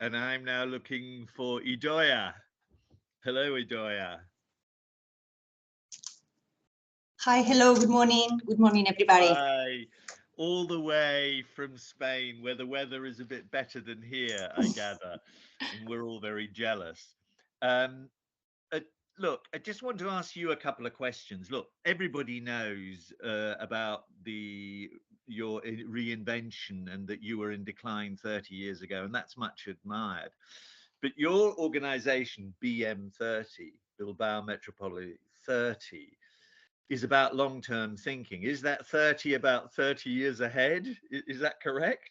and I'm now looking for Idoia. Hello, Idoia. Hi, hello, good morning. Good morning, everybody. Hi, all the way from Spain, where the weather is a bit better than here, I gather, and we're all very jealous. Um, uh, Look, I just want to ask you a couple of questions. Look, everybody knows about your reinvention and that you were in decline 30 years ago, and that's much admired. But your organization, BM30, Bilbao Metropoli-30, is about long-term thinking. Is that 30 about 30 years ahead? Is that correct?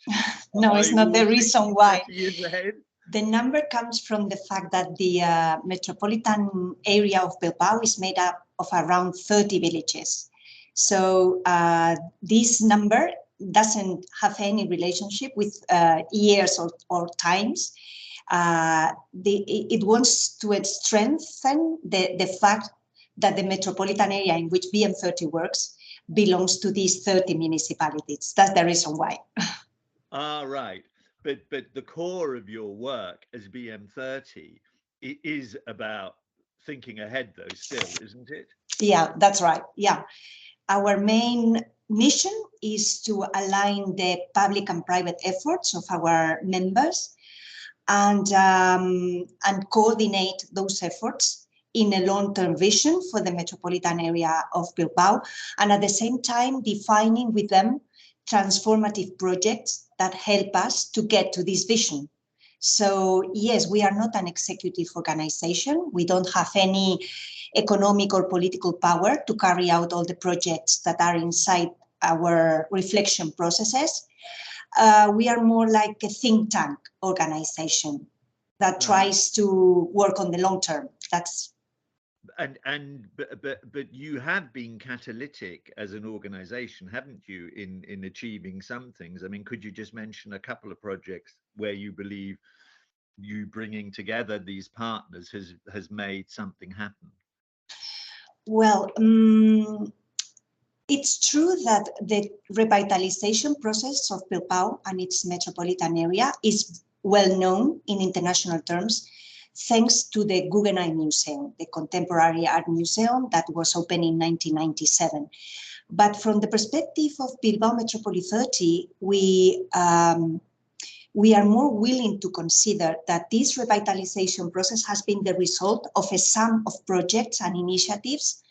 No, it's not the reason why. 30 years ahead? The number comes from the fact that the metropolitan area of Bilbao is made up of around 30 villages. So this number doesn't have any relationship with years or times. It wants to strengthen the fact that the metropolitan area in which BM30 works belongs to these 30 municipalities. That's the reason why. Ah, right. But the core of your work as BM30 is about thinking ahead, though, still, isn't it? Yeah, that's right. Yeah. Our main mission is to align the public and private efforts of our members and coordinate those efforts in a long-term vision for the metropolitan area of Bilbao, and at the same time defining with them transformative projects that help us to get to this vision. So yes, we are not an executive organization. We don't have any economic or political power to carry out all the projects that are inside our reflection processes. We are more like a think tank organization that tries to work on the long term. That's but you have been catalytic as an organization, haven't you, in achieving some things? I mean, could you just mention a couple of projects where you believe you bringing together these partners has made something happen? Well, it's true that the revitalization process of Bilbao and its metropolitan area is well known in international terms, thanks to the Guggenheim Museum, the contemporary art museum that was opened in 1997. But from the perspective of Bilbao Metropoli-30, we are more willing to consider that this revitalization process has been the result of a sum of projects and initiatives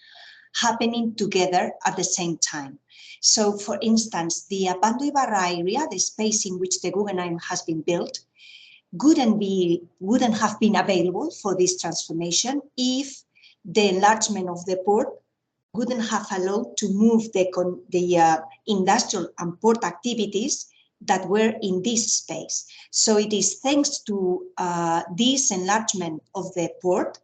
happening together at the same time. So, for instance, the Abando Ibarra area, the space in which the Guggenheim has been built, wouldn't have been available for this transformation if the enlargement of the port wouldn't have allowed to move the industrial and port activities that were in this space. So it is thanks to this enlargement of the port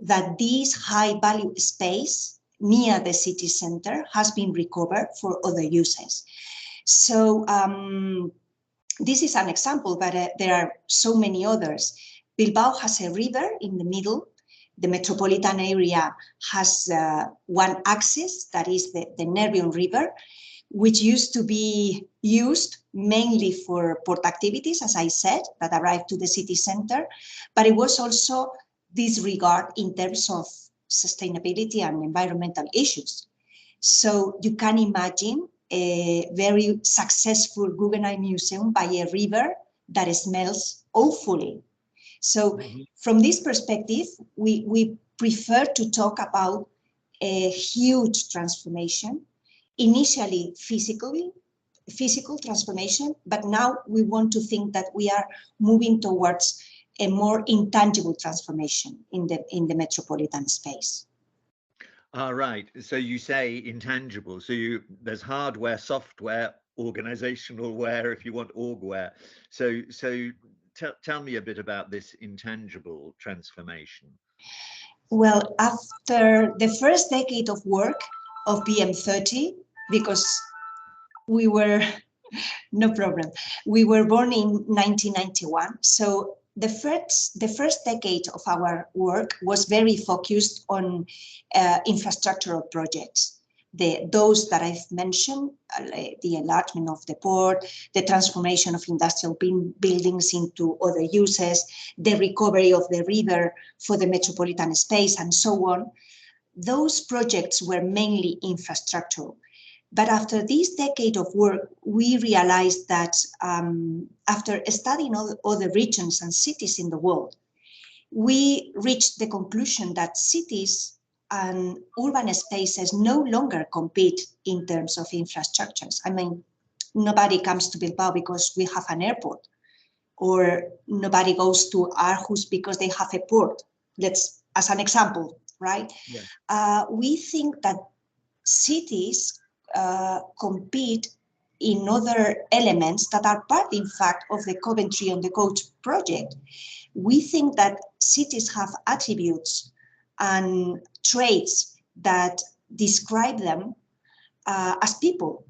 that this high value space near the city center has been recovered for other uses. So this is an example, but there are so many others. Bilbao has a river in the middle. The metropolitan area has one axis, that is the Nervion River, which used to be used mainly for port activities, as I said, that arrived to the city center, but it was also disregard in terms of sustainability and environmental issues. So you can imagine a very successful Guggenheim Museum by a river that smells awfully. So from this perspective, we prefer to talk about a huge transformation, initially physical transformation, but now we want to think that we are moving towards a more intangible transformation in the metropolitan space. Right. So you say intangible. So there's hardware, software, organizational ware, if you want orgware. So tell me a bit about this intangible transformation. Well, after the first decade of work of BM30, because we were, no problem, we were born in 1991. So the first decade of our work was very focused on infrastructural projects. those that I've mentioned, the enlargement of the port, the transformation of industrial buildings into other uses, the recovery of the river for the metropolitan space, and so on. Those projects were mainly infrastructural. But after this decade of work, we realized that after studying all the regions and cities in the world, we reached the conclusion that cities and urban spaces no longer compete in terms of infrastructures. I mean, nobody comes to Bilbao because we have an airport, or nobody goes to Aarhus because they have a port. Let's, as an example, right? Yeah. We think that cities compete in other elements that are part, in fact, of the Coventry on the Coast project. We think that cities have attributes and traits that describe them as people.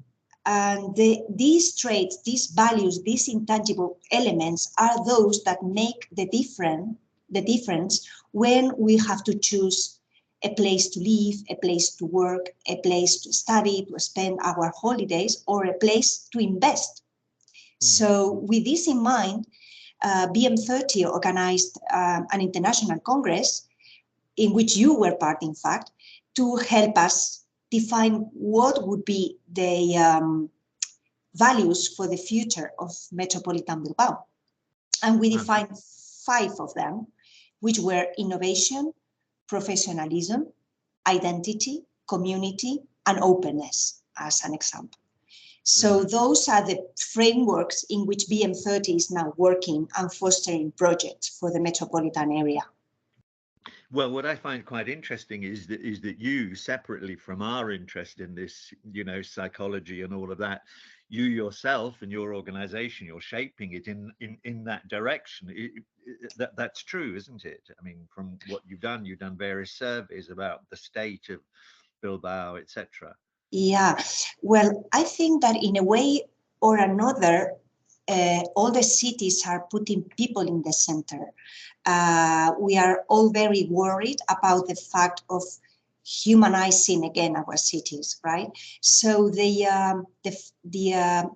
And these traits, these values, these intangible elements are those that make the difference when we have to choose a place to live, a place to work, a place to study, to spend our holidays, or a place to invest. Mm-hmm. So with this in mind, BM30 organized an international congress in which you were part, in fact, to help us define what would be the values for the future of Metropolitan Bilbao. And we defined 5 of them, which were innovation, professionalism, identity, community, and openness, as an example. So those are the frameworks in which BM30 is now working and fostering projects for the metropolitan area. Well, what I find quite interesting is that you, separately from our interest in this, psychology and all of that, you yourself and your organization, you're shaping it in that direction. That's true, isn't it? I mean, from what you've done various surveys about the state of Bilbao, etc. Yeah, well, I think that in a way or another, all the cities are putting people in the center. We are all very worried about the fact of humanizing again our cities, right? So the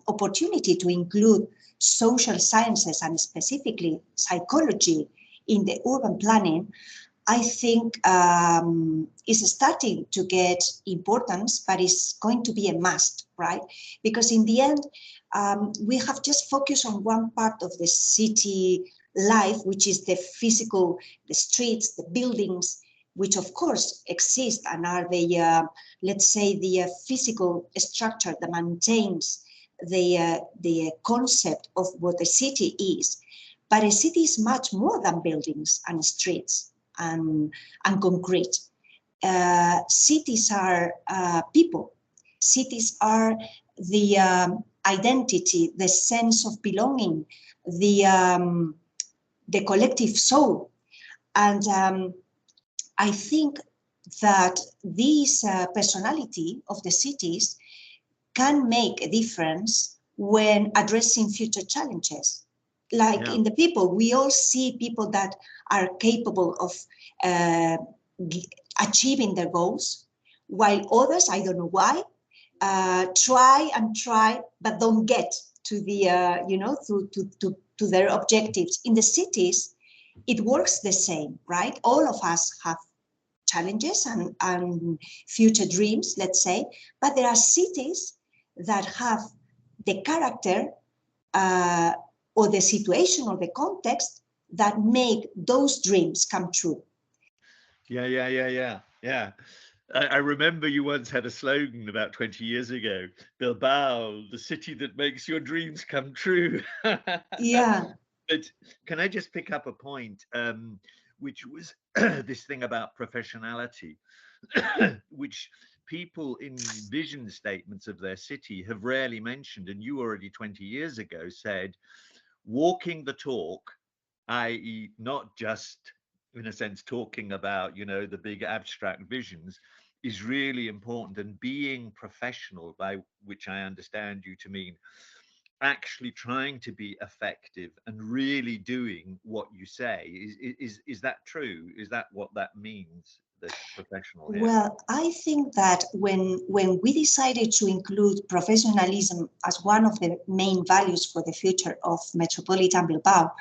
opportunity to include social sciences and specifically psychology in the urban planning, I think is starting to get importance, but it's going to be a must, right? Because in the end, we have just focused on one part of the city life, which is the physical, the streets, the buildings, which of course exist and are the, let's say, the physical structure that maintains the concept of what a city is. But a city is much more than buildings and streets and concrete. Cities are people. Cities are the identity, the sense of belonging, the collective soul. And I think that this personality of the cities can make a difference when addressing future challenges. Like in the people, we all see people that are capable of achieving their goals, while others, I don't know why, try, but don't get to the, to their objectives. In the cities, it works the same, right? All of us have challenges and future dreams, let's say, but there are cities that have the character or the situation or the context that make those dreams come true. Yeah. I remember you once had a slogan about 20 years ago, Bilbao, the city that makes your dreams come true. Yeah. But can I just pick up a point, which was this thing about professionality, which people in vision statements of their city have rarely mentioned. And you already 20 years ago said, walking the talk, i.e. not just, in a sense, talking about, the big abstract visions, is really important. And being professional, by which I understand you to mean actually trying to be effective and really doing what you say, is that true? Is that what that means? the professional here? Well, I think that when we decided to include professionalism as one of the main values for the future of Metropolitan Bilbao,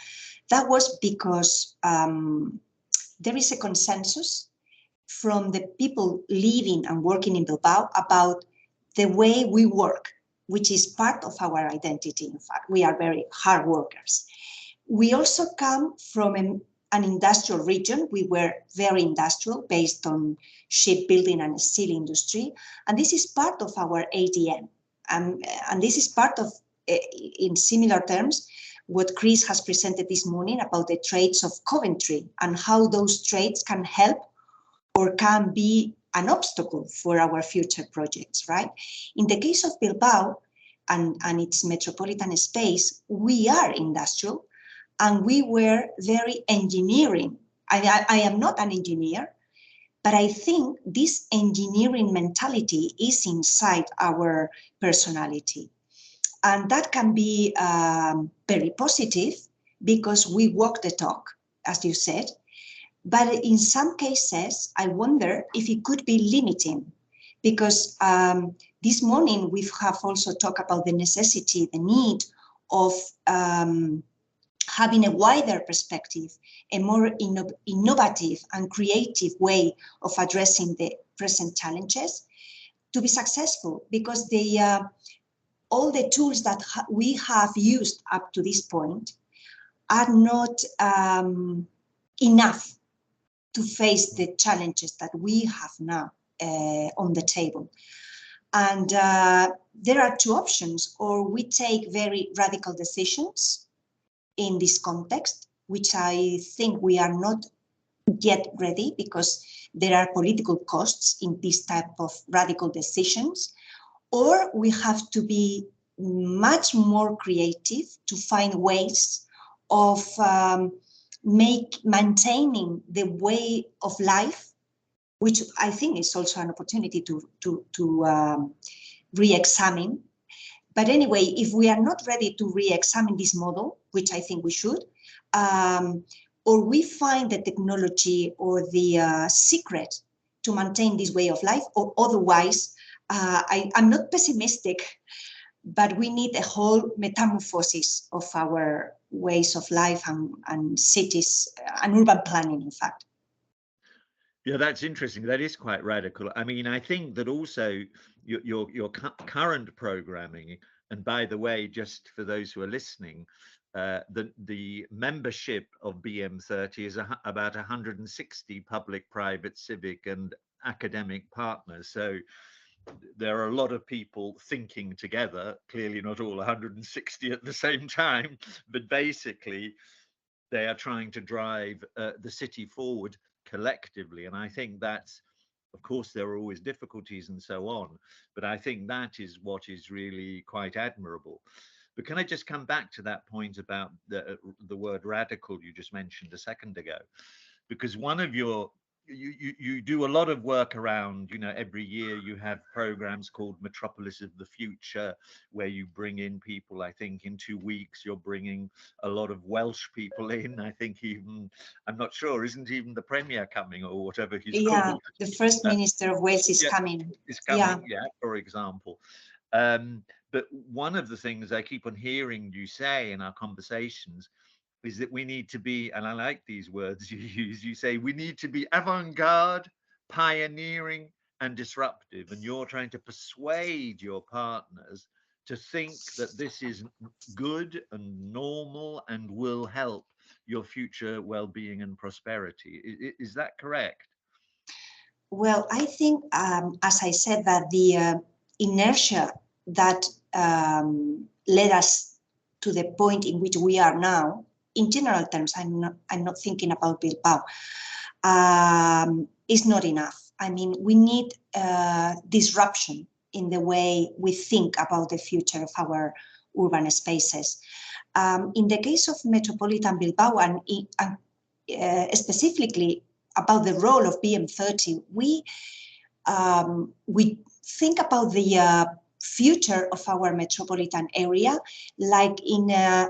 that was because there is a consensus from the people living and working in Bilbao about the way we work, which is part of our identity. In fact, we are very hard workers. We also come from an industrial region. We were very industrial, based on shipbuilding and steel industry. And this is part of our ADN. And this is part of, in similar terms, what Chris has presented this morning about the traits of Coventry and how those traits can help or can be an obstacle for our future projects, right? In the case of Bilbao and its metropolitan space, we are industrial and we were very engineering. I am not an engineer, but I think this engineering mentality is inside our personality. And that can be very positive because we walk the talk, as you said. But in some cases, I wonder if it could be limiting, because this morning we have also talked about the necessity, the need of having a wider perspective, a more innovative and creative way of addressing the present challenges to be successful, because all the tools that we have used up to this point are not enough to face the challenges that we have now on the table. And there are two options: or we take very radical decisions in this context, which I think we are not yet ready, because there are political costs in this type of radical decisions, or we have to be much more creative to find ways of maintaining the way of life, which I think is also an opportunity to re-examine. But anyway, if we are not ready to re-examine this model, which I think we should, or we find the technology or the secret to maintain this way of life, or otherwise, I'm not pessimistic, but we need a whole metamorphosis of our ways of life and cities and urban planning, in fact. Yeah, that's interesting. That is quite radical. I mean, I think that also your current programming, and by the way, just for those who are listening, the membership of BM30 is about 160 public, private, civic, and academic partners. So there are a lot of people thinking together, clearly not all 160 at the same time, but basically they are trying to drive the city forward collectively. And I think that's, of course, there are always difficulties and so on, but I think that is what is really quite admirable. But can I just come back to that point about the word radical you just mentioned a second ago? Because one of you do a lot of work around, every year you have programs called Metropolis of the Future, where you bring in people. I think in 2 weeks you're bringing a lot of Welsh people in. I think even, I'm not sure, isn't even the Premier coming, or whatever he's called? The First Minister of Wales is coming. Is coming, yeah, for example. But one of the things I keep on hearing you say in our conversations is that we need to be, and I like these words you use, you say we need to be avant-garde, pioneering, and disruptive. And you're trying to persuade your partners to think that this is good and normal and will help your future well-being and prosperity. Is that correct? Well, I think, as I said, that the inertia that led us to the point in which we are now, in general terms, I'm not thinking about Bilbao, is not enough. I mean, we need disruption in the way we think about the future of our urban spaces. In the case of Metropolitan Bilbao, and specifically about the role of BM30, we think about the future of our metropolitan area like in a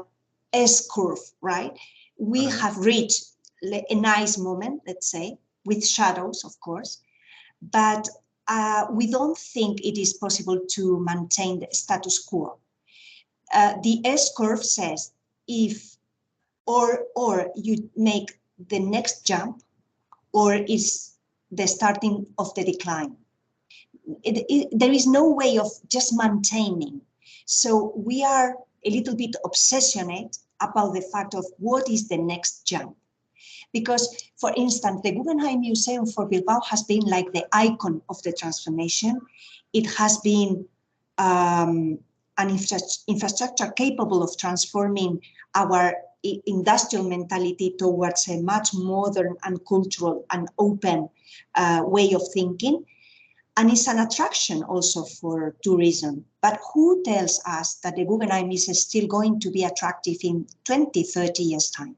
S-curve, right? We have reached a nice moment, let's say, with shadows, of course, but we don't think it is possible to maintain the status quo. The S-curve says if or you make the next jump, or is the starting of the decline. There is no way of just maintaining. So we are a little bit obsessionate about the fact of what is the next jump. Because, for instance, the Guggenheim Museum for Bilbao has been like the icon of the transformation. It has been an infrastructure capable of transforming our industrial mentality towards a much modern and cultural and open way of thinking. And it's an attraction also for tourism. But who tells us that the Guggenheim is still going to be attractive in 20, 30 years' time?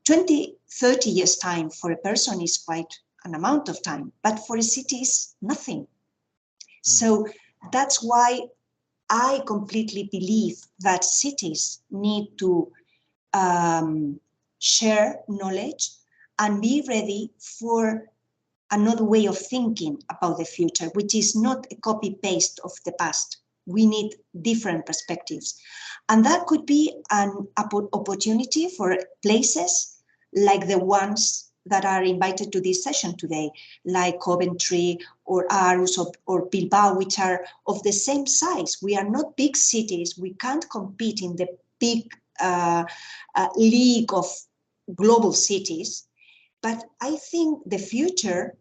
20, 30 years' time for a person is quite an amount of time, but for a city is nothing. So that's why I completely believe that cities need to share knowledge and be ready for another way of thinking about the future, which is not a copy-paste of the past. We need different perspectives. And that could be an opportunity for places like the ones that are invited to this session today, like Coventry or Aarhus or Bilbao, which are of the same size. We are not big cities. We can't compete in the big league of global cities. But I think the future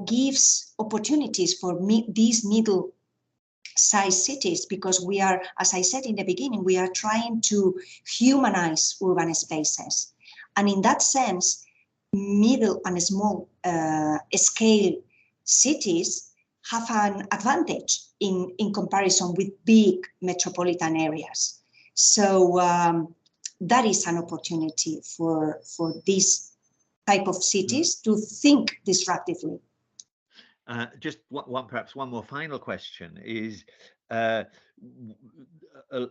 gives opportunities for these middle-sized cities, because we are, as I said in the beginning, we are trying to humanize urban spaces. And in that sense, middle and small scale cities have an advantage in comparison with big metropolitan areas. So that is an opportunity for this type of cities to think disruptively. Just perhaps one more final question is, a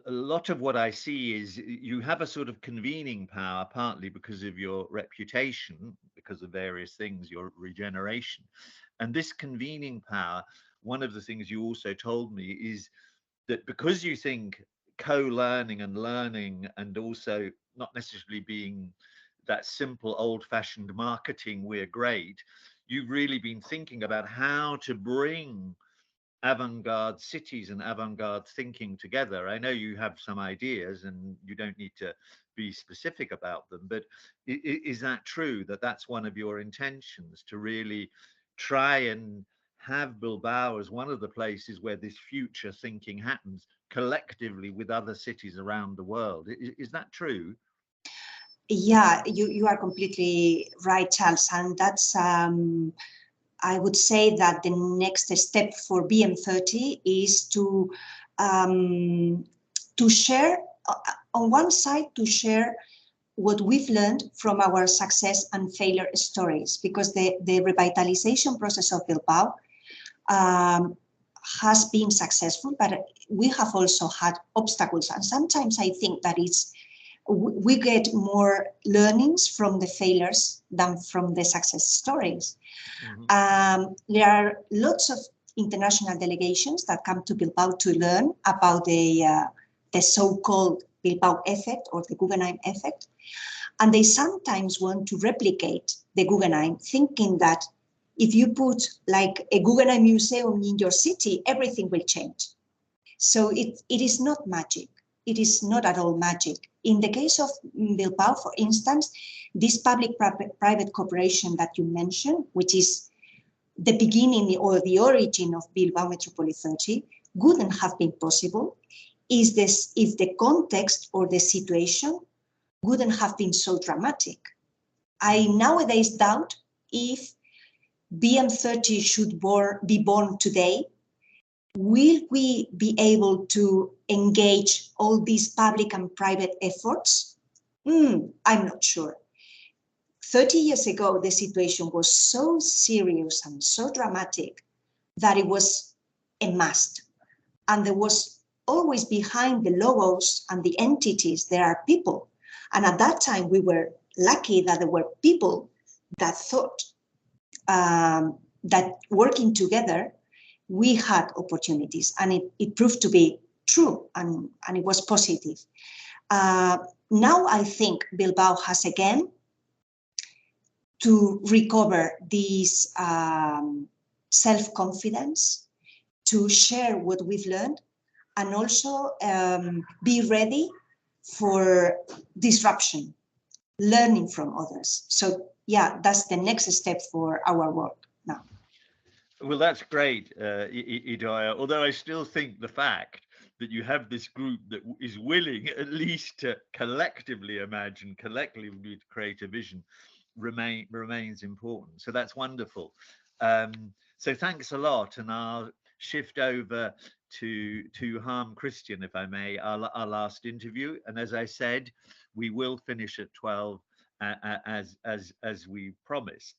lot of what I see is you have a sort of convening power, partly because of your reputation, because of various things, your regeneration. And this convening power, one of the things you also told me is that because you think co-learning and learning, and also not necessarily being that simple old-fashioned marketing, we're great, you've really been thinking about how to bring avant-garde cities and avant-garde thinking together. I know you have some ideas and you don't need to be specific about them, but is that true, that that's one of your intentions, to really try and have Bilbao as one of the places where this future thinking happens collectively with other cities around the world? Is that true? Yeah, you are completely right, Charles, and that's I would say that the next step for BM30 is to share, on one side, to share what we've learned from our success and failure stories, because the revitalization process of Bilbao has been successful, but we have also had obstacles. And sometimes I think that we get more learnings from the failures than from the success stories. There are lots of international delegations that come to Bilbao to learn about the so-called Bilbao effect or the Guggenheim effect. And they sometimes want to replicate the Guggenheim, thinking that if you put like a Guggenheim museum in your city, everything will change. So it is not magic. It is not at all magic. In the case of Bilbao, for instance, this public-private cooperation that you mentioned, which is the beginning or the origin of Bilbao Metropoli-30, wouldn't have been possible if the context or the situation wouldn't have been so dramatic. I nowadays doubt if BM30 should be born today. Will we be able to engage all these public and private efforts? I'm not sure. 30 years ago, the situation was so serious and so dramatic that it was a must. And there was always behind the logos and the entities, there are people. And at that time, we were lucky that there were people that thought that working together, we had opportunities, and it proved to be true, and it was positive. Now I think Bilbao has again to recover this self-confidence, to share what we've learned, and also be ready for disruption, learning from others. So yeah, that's the next step for our work now. Well, that's great, Idoia, although I still think the fact that you have this group that is willing at least to collectively imagine, collectively to create a vision remains important. So that's wonderful. So thanks a lot, and I'll shift over to Harm Christian, if I may, our last interview. And as I said, we will finish at 12 as we promised.